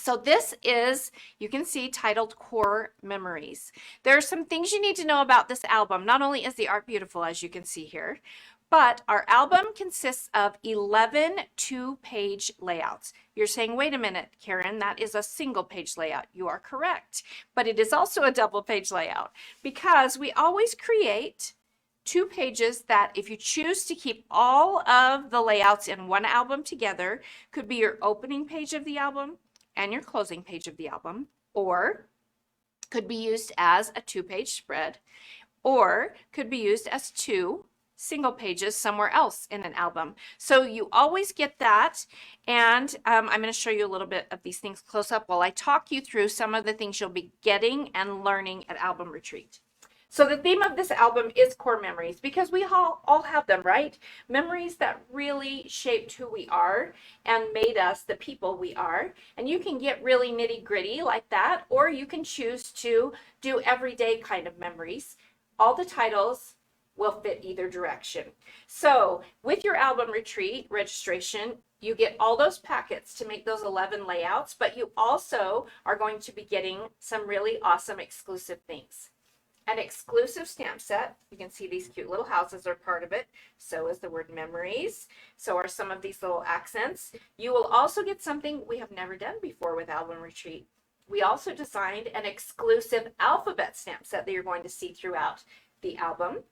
So this is, you can see, titled Core Memories. There are some things you need to know about this album. Not only is the art beautiful, as you can see here, but our album consists of 11 two-page layouts. You're saying, wait a minute, Karen, that is a single-page layout. You are correct, but it is also a double-page layout because we always create 2 pages that, if you choose to keep all of the layouts in one album together, could be your opening page of the album and your closing page of the album, or could be used as a 2-page spread, or could be used as 2 single pages somewhere else in an album. So you always get that. And I'm going to show you a little bit of these things close up while I talk you through some of the things you'll be getting and learning at Album Retreat. So the theme of this album is core memories, because we all have them, right? Memories that really shaped who we are and made us the people we are. And you can get really nitty gritty like that, or you can choose to do everyday kind of memories. All the titles will fit either direction. So with your Album Retreat registration, you get all those packets to make those 11 layouts, but you also are going to be getting some really awesome exclusive things. An exclusive stamp set. You can see these cute little houses are part of it. So is the word memories. So are some of these little accents. You will also get something we have never done before with Album Retreat. We also designed an exclusive alphabet stamp set that you're going to see throughout the album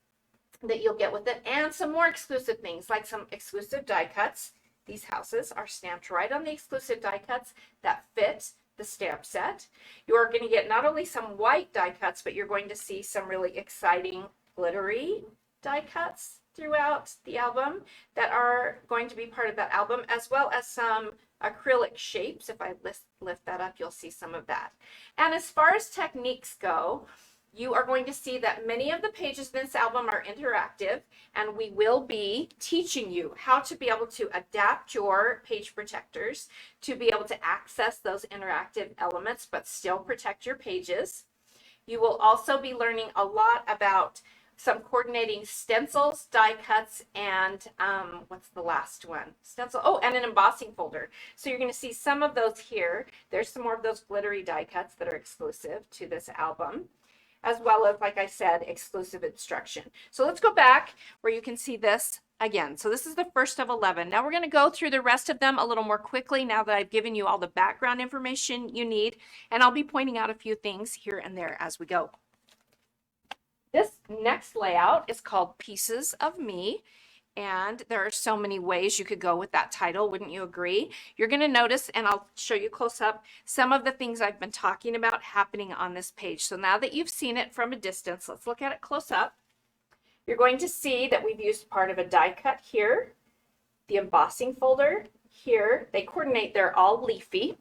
that you'll get with it, and some more exclusive things like some exclusive die cuts. These houses are stamped right on the exclusive die cuts that fit the stamp set. You're going to get not only some white die cuts, but you're going to see some really exciting glittery die cuts throughout the album that are going to be part of that album, as well as some acrylic shapes. If I lift that up, you'll see some of that. And as far as techniques go, you are going to see that many of the pages in this album are interactive, and we will be teaching you how to be able to adapt your page protectors to be able to access those interactive elements but still protect your pages. You will also be learning a lot about some coordinating stencils, die cuts, and what's the last one? Stencil, oh, and an embossing folder. So you're going to see some of those here. There's some more of those glittery die cuts that are exclusive to this album, as well as, like I said, exclusive instruction. So let's go back where you can see this again. So this is the first of 11. Now we're going to go through the rest of them a little more quickly now that I've given you all the background information you need, and I'll be pointing out a few things here and there as we go. This next layout is called Pieces of Me. And there are so many ways you could go with that title, wouldn't you agree? You're going to notice, and I'll show you close up, some of the things I've been talking about happening on this page. So now that you've seen it from a distance, let's look at it close up. You're going to see that we've used part of a die cut here, the embossing folder here. They coordinate, they're all leafy.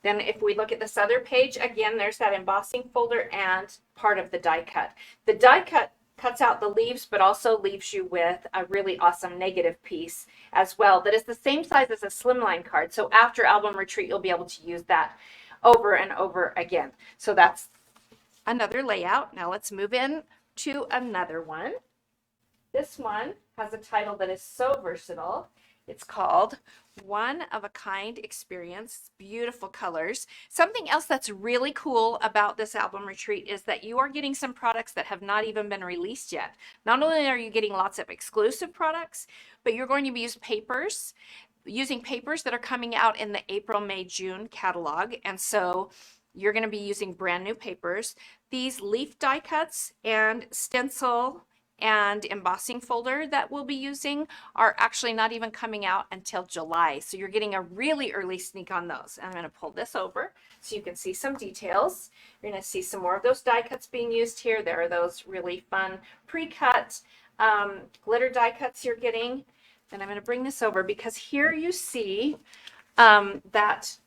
Then if we look at this other page, again, there's that embossing folder and part of the die cut. The die cut cuts out the leaves, but also leaves you with a really awesome negative piece as well that is the same size as a slimline card. So after Album Retreat, you'll be able to use that over and over again. So that's another layout. Now let's move in to another one. This one has a title that is so versatile. It's called One of a Kind Experience. Beautiful colors. Something else that's really cool about this Album Retreat is that you are getting some products that have not even been released yet. Not only are you getting lots of exclusive products, but you're going to be using papers that are coming out in the April, May, June catalog. And so you're going to be using brand new papers. These leaf die cuts and stencil and embossing folder that we'll be using are actually not even coming out until July. So you're getting a really early sneak on those. I'm going to pull this over so you can see some details. You're going to see some more of those die cuts being used here. There are those really fun pre-cut glitter die cuts you're getting. And I'm going to bring this over because here you see that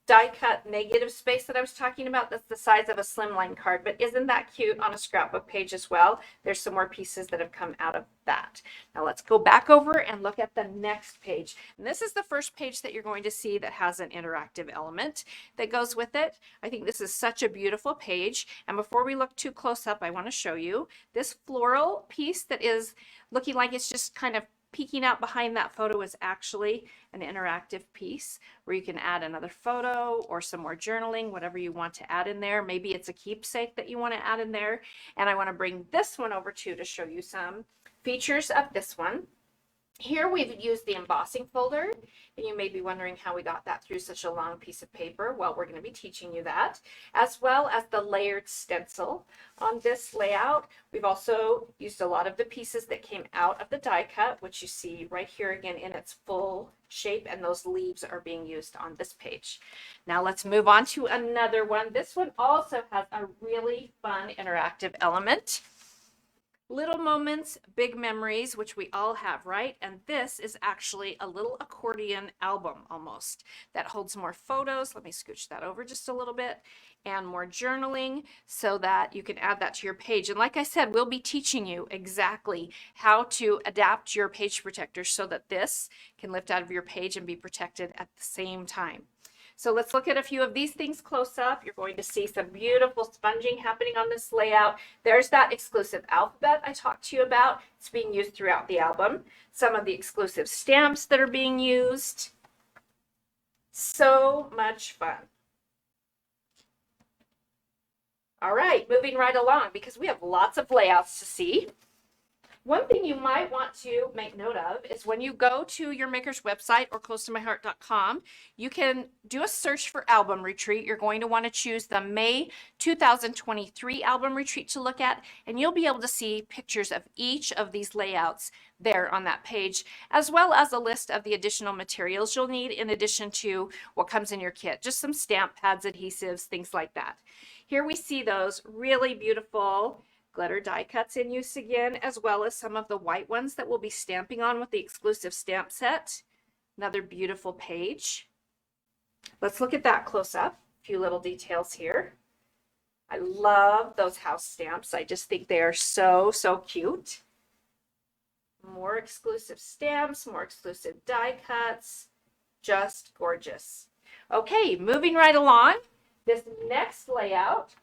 die cut negative space that I was talking about. That's the size of a slimline card, but isn't that cute on a scrapbook page as well? There's some more pieces that have come out of that. Now let's go back over and look at the next page. And this is the first page that you're going to see that has an interactive element that goes with it. I think this is such a beautiful page. And before we look too close up, I want to show you this floral piece that is looking like it's just kind of peeking out behind that photo is actually an interactive piece where you can add another photo or some more journaling, whatever you want to add in there. Maybe it's a keepsake that you want to add in there. And I want to bring this one over too to show you some features of this one. Here we've used the embossing folder, and you may be wondering how we got that through such a long piece of paper. Well, we're going to be teaching you that, as well as the layered stencil on this layout. We've also used a lot of the pieces that came out of the die cut, which you see right here again in its full shape, and those leaves are being used on this page. Now let's move on to another one. This one also has a really fun interactive element. Little moments, big memories, which we all have, right? And this is actually a little accordion album almost that holds more photos. Let me scooch that over just a little bit, and more journaling so that you can add that to your page. And like I said, we'll be teaching you exactly how to adapt your page protector so that this can lift out of your page and be protected at the same time. So let's look at a few of these things close up. You're going to see some beautiful sponging happening on this layout. There's that exclusive alphabet I talked to you about. It's being used throughout the album. Some of the exclusive stamps that are being used. So much fun. All right, moving right along because we have lots of layouts to see. One thing you might want to make note of is when you go to your maker's website or closetomyheart.com, you can do a search for album retreat. You're going to want to choose the May 2023 album retreat to look at, and you'll be able to see pictures of each of these layouts there on that page, as well as a list of the additional materials you'll need in addition to what comes in your kit, just some stamp pads, adhesives, things like that. Here we see those really beautiful glitter die cuts in use again, as well as some of the white ones that we'll be stamping on with the exclusive stamp set. Another beautiful page. Let's look at that close up. A few little details here. I love those house stamps. I just think they are so, so cute. More exclusive stamps, more exclusive die cuts. Just gorgeous. Okay, moving right along. This next layout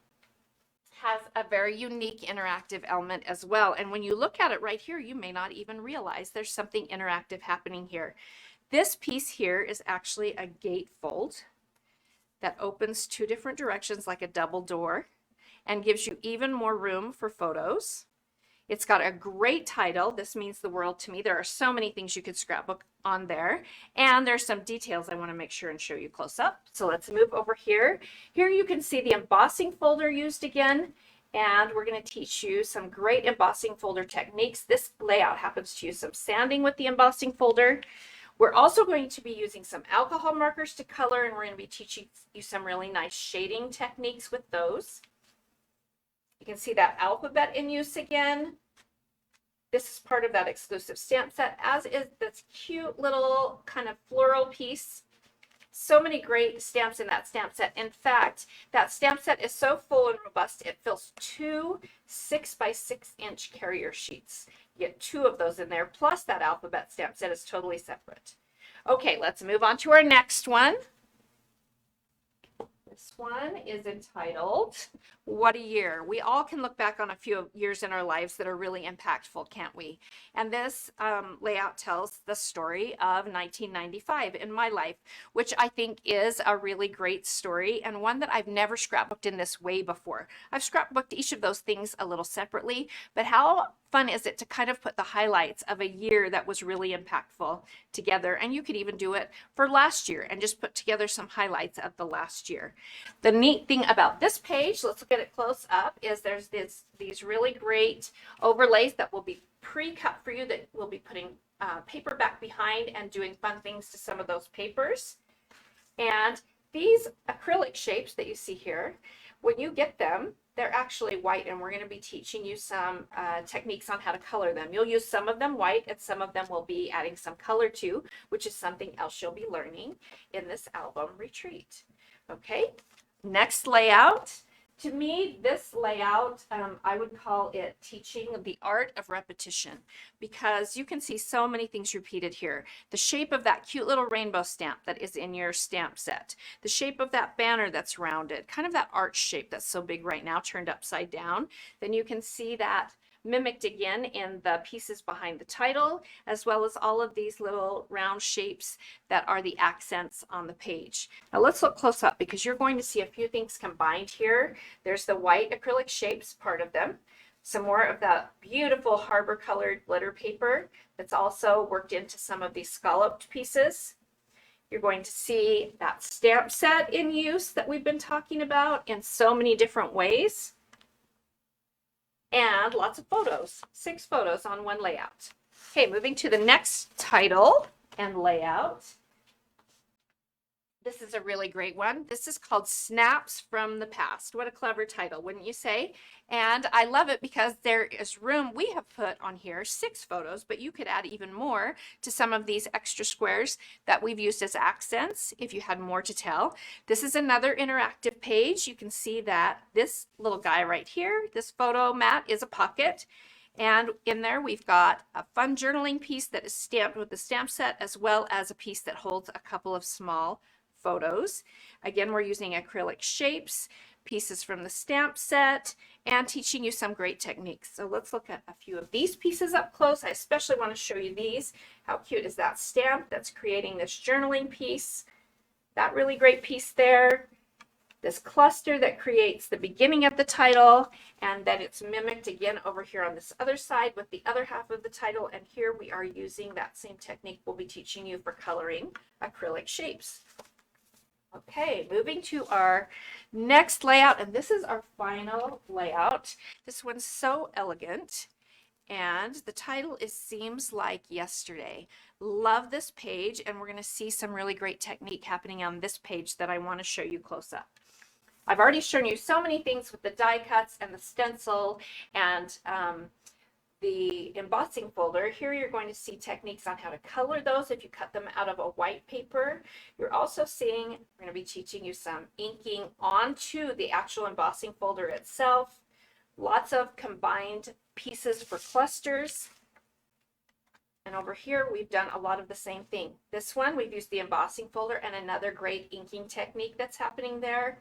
has a very unique interactive element as well. And when you look at it right here, you may not even realize there's something interactive happening here. This piece here is actually a gatefold that opens two different directions like a double door and gives you even more room for photos. It's got a great title. This means the world to me. There are so many things you could scrapbook on there. And there's some details I want to make sure and show you close up. So let's move over here. Here you can see the embossing folder used again. And we're going to teach you some great embossing folder techniques. This layout happens to use some sanding with the embossing folder. We're also going to be using some alcohol markers to color, and we're going to be teaching you some really nice shading techniques with those. You can see that alphabet in use again. This is part of that exclusive stamp set, as is this cute little kind of floral piece. So many great stamps in that stamp set. In fact, that stamp set is so full and robust, it fills 2 6x6-inch carrier sheets. You get 2 of those in there, plus that alphabet stamp set is totally separate. Okay, let's move on to our next one. This one is entitled, What a Year. We all can look back on a few years in our lives that are really impactful, can't we? And this layout tells the story of 1995 in my life, which I think is a really great story and one that I've never scrapbooked in this way before. I've scrapbooked each of those things a little separately, but how fun is it to kind of put the highlights of a year that was really impactful together? And you could even do it for last year and just put together some highlights of the last year. The neat thing about this page, let's look at it close up, is there's these really great overlays that will be pre-cut for you that we'll be putting paper back behind and doing fun things to some of those papers. And these acrylic shapes that you see here, when you get them, they're actually white, and we're going to be teaching you some techniques on how to color them. You'll use some of them white, and some of them will be adding some color to, which is something else you'll be learning in this album retreat. Okay, next layout. To me, this layout, I would call it teaching the art of repetition, because you can see so many things repeated here. The shape of that cute little rainbow stamp that is in your stamp set, the shape of that banner that's rounded, kind of that arch shape that's so big right now, turned upside down. Then you can see that mimicked again in the pieces behind the title, as well as all of these little round shapes that are the accents on the page. Now let's look close up because you're going to see a few things combined here. There's the white acrylic shapes, part of them. Some more of that beautiful harbor colored glitter paper that's also worked into some of these scalloped pieces. You're going to see that stamp set in use that we've been talking about in so many different ways. And lots of photos, 6 photos on one layout. Okay, moving to the next title and layout. This is a really great one. This is called Snaps from the Past. What a clever title, wouldn't you say? And I love it because there is room. We have put on here 6 photos, but you could add even more to some of these extra squares that we've used as accents if you had more to tell. This is another interactive page. You can see that this little guy right here, this photo mat, is a pocket. And in there, we've got a fun journaling piece that is stamped with the stamp set, as well as a piece that holds a couple of small photos. Again, we're using acrylic shapes, pieces from the stamp set, and teaching you some great techniques. So let's look at a few of these pieces up close. I especially want to show you these. How cute is that stamp that's creating this journaling piece? That really great piece there. This cluster that creates the beginning of the title, and then it's mimicked again over here on this other side with the other half of the title. And here we are using that same technique we'll be teaching you for coloring acrylic shapes. Okay, moving to our next layout, and this is our final layout. This one's so elegant, and the title is Seems Like Yesterday. Love this page, and we're going to see some really great technique happening on this page that I want to show you close up. I've already shown you so many things with the die cuts and the stencil and the embossing folder. Here you're going to see techniques on how to color those if you cut them out of a white paper. You're also seeing, we're going to be teaching you some inking onto the actual embossing folder itself. Lots of combined pieces for clusters. And over here, we've done a lot of the same thing. This one, we've used the embossing folder and another great inking technique that's happening there.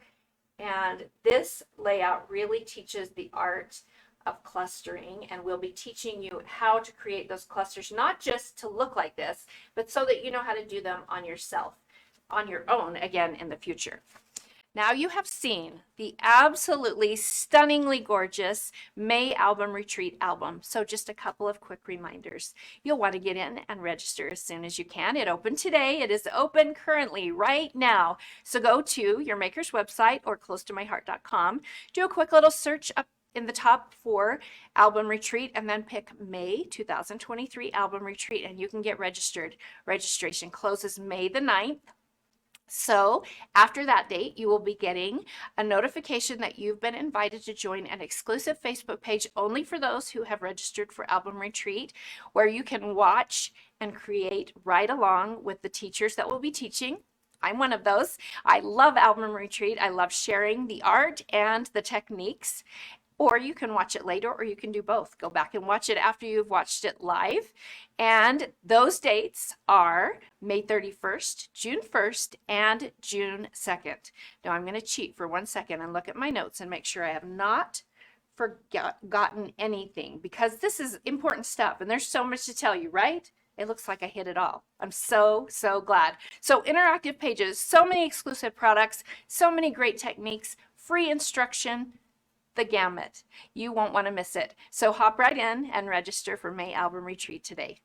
And this layout really teaches the art of clustering, and we'll be teaching you how to create those clusters, not just to look like this, but so that you know how to do them on yourself, on your own, again, in the future. Now you have seen the absolutely stunningly gorgeous May Album Retreat album. So just a couple of quick reminders. You'll want to get in and register as soon as you can. It opened today. It is open currently right now. So go to your maker's website or closetomyheart.com. Do a quick little search up in the top for Album Retreat, and then pick May 2023 Album Retreat, and you can get registered. Registration closes May the 9th. So after that date, you will be getting a notification that you've been invited to join an exclusive Facebook page only for those who have registered for Album Retreat, where you can watch and create right along with the teachers that will be teaching. I'm one of those. I love Album Retreat. I love sharing the art and the techniques. Or you can watch it later, or you can do both. Go back and watch it after you've watched it live. And those dates are May 31st, June 1st, and June 2nd. Now I'm going to cheat for 1 second and look at my notes and make sure I have not forgotten anything, because this is important stuff and there's so much to tell you, right? It looks like I hit it all. I'm so glad. So interactive pages, so many exclusive products, so many great techniques, free instruction, the gamut. You won't want to miss it. So hop right in and register for May Album Retreat today.